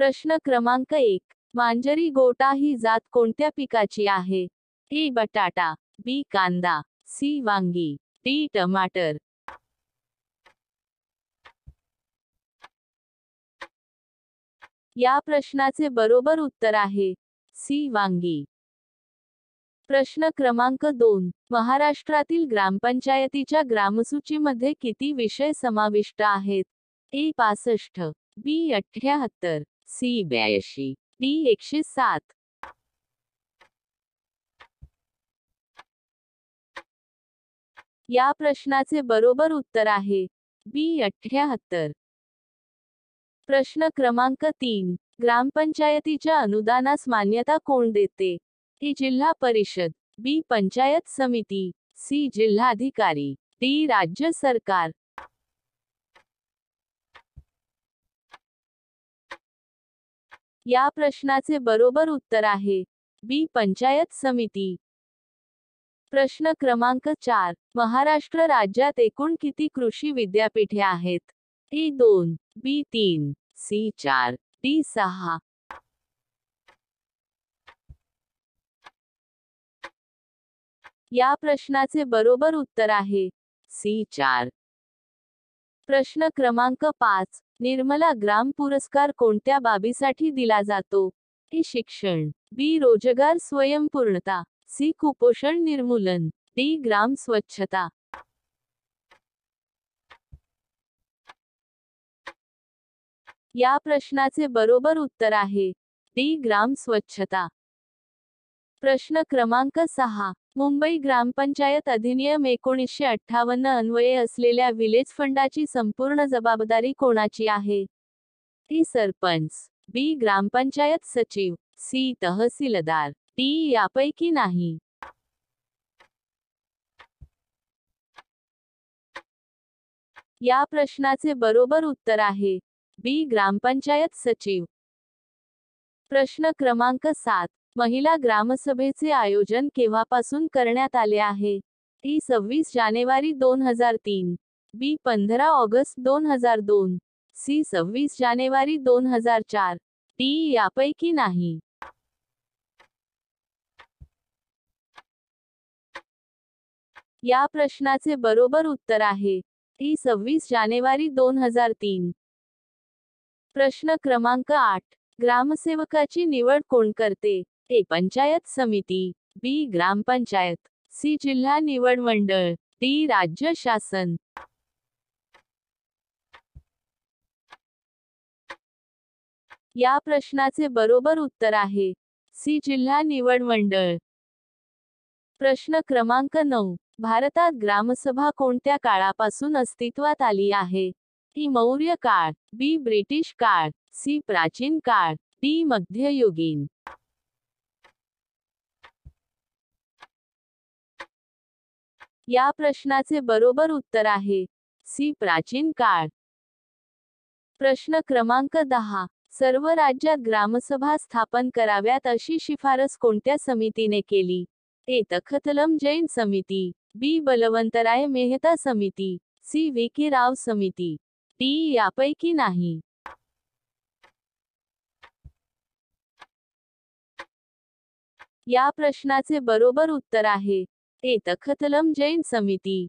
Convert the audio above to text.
प्रश्न क्रमांक 1. मांजरी गोटा ही जात कोणत्या पिकाची आहे? ए. बटाटा, बी. कांदा, सी. वांगी, डी. टमाटर. या प्रश्नाचे बरोबर उत्तर आहे सी. वांगी. प्रश्न क्रमांक 2. महाराष्ट्रातील ग्रामपंचायतीच्या ग्रामसूचीमध्ये किती विषय समाविष्ट आहेत? ए. 65, बी. 78, सी. 82, डी. 107. या प्रश्नाचे बरोबर उत्तर आहे बी. 78. प्रश्न क्रमांक 3. ग्रामपंचायतीच्या अनुदानास मान्यता कोण देते? ए. जिल्हा परिषद, बी. पंचायत समिती, सी. जिल्हाधिकारी, डी. राज्य सरकार. या प्रश्नाचे बरोबर उत्तर आहे बी. पंचायत समिती. प्रश्न क्रमांक 4. महाराष्ट्र राज्यात एकूण किती कृषी विद्यापीठे आहेत? ए. 2, बी. 3, सी. 4, डी. 6. या प्रश्नाचे बरोबर उत्तर आहे सी. 4. प्रश्न क्रमांक 5. निर्मला ग्राम पुरस्कार कोणत्या बाबीसाठी दिला जातो? ए. शिक्षण, बी. रोजगार स्वयंपूर्णता, सी. कुपोषण निर्मूलन, डी. ग्राम स्वच्छता. या प्रश्नाचे बरोबर उत्तर आहे डी. ग्राम स्वच्छता. प्रश्न क्रमांक 6. मुंबई ग्रामपंचायत अधिनियम 1958 अन्वये असलेल्या विलेज फंडाची संपूर्ण जबाबदारी कोणाची आहे? ए. सरपंच, बी. ग्रामपंचायत सचिव, सी. तहसीलदार, डी. यापैकी नाही. या प्रश्नाचे बरोबर उत्तर आहे बी. ग्रामपंचायत सचिव. प्रश्न क्रमांक 7. महिला ग्रामसभेचे आयोजन केव्हापासून करण्यात आले आहे? ए. 26 जानेवारी 2003, बी. 15 ऑगस्ट 2002, सी. 26 जानेवारी 2004, डी. यापैकी नाही. या प्रश्नाचे बरोबर उत्तर आहे ए. 26 जानेवारी 2003. प्रश्न क्रमांक 8. ग्रामसेवकाची निवड कोण करते? ए. पंचायत समिती, बी. ग्रामपंचायत, सी. जिल्हा निवड मंडळ, डी. राज्य शासन. या प्रश्नाचे बरोबर उत्तर आहे सी. जिल्हा निवड मंडळ. प्रश्न क्रमांक 9. भारतात ग्रामसभा कोणत्या काळापासून अस्तित्वात आली आहे? ए. मौर्य काळ, बी. ब्रिटिश काळ, सी. प्राचीन काळ, डी. मध्ययुगीन. या प्रश्नाचे बरोबर उत्तर आहे सी. प्राचीन काळ. प्रश्न क्रमांक 10. सर्व राज्यात ग्रामसभा स्थापन कराव्यात अशी शिफारस कोणत्या समितीने केली? ए. तखतलम जैन समिती, बी. बलवंतराय मेहता समिती, सी. व्ही. के. राव समिती, डी. यापैकी नाही. या प्रश्नाचे बरोबर उत्तर आहे ए. तखतलम जैन समिती.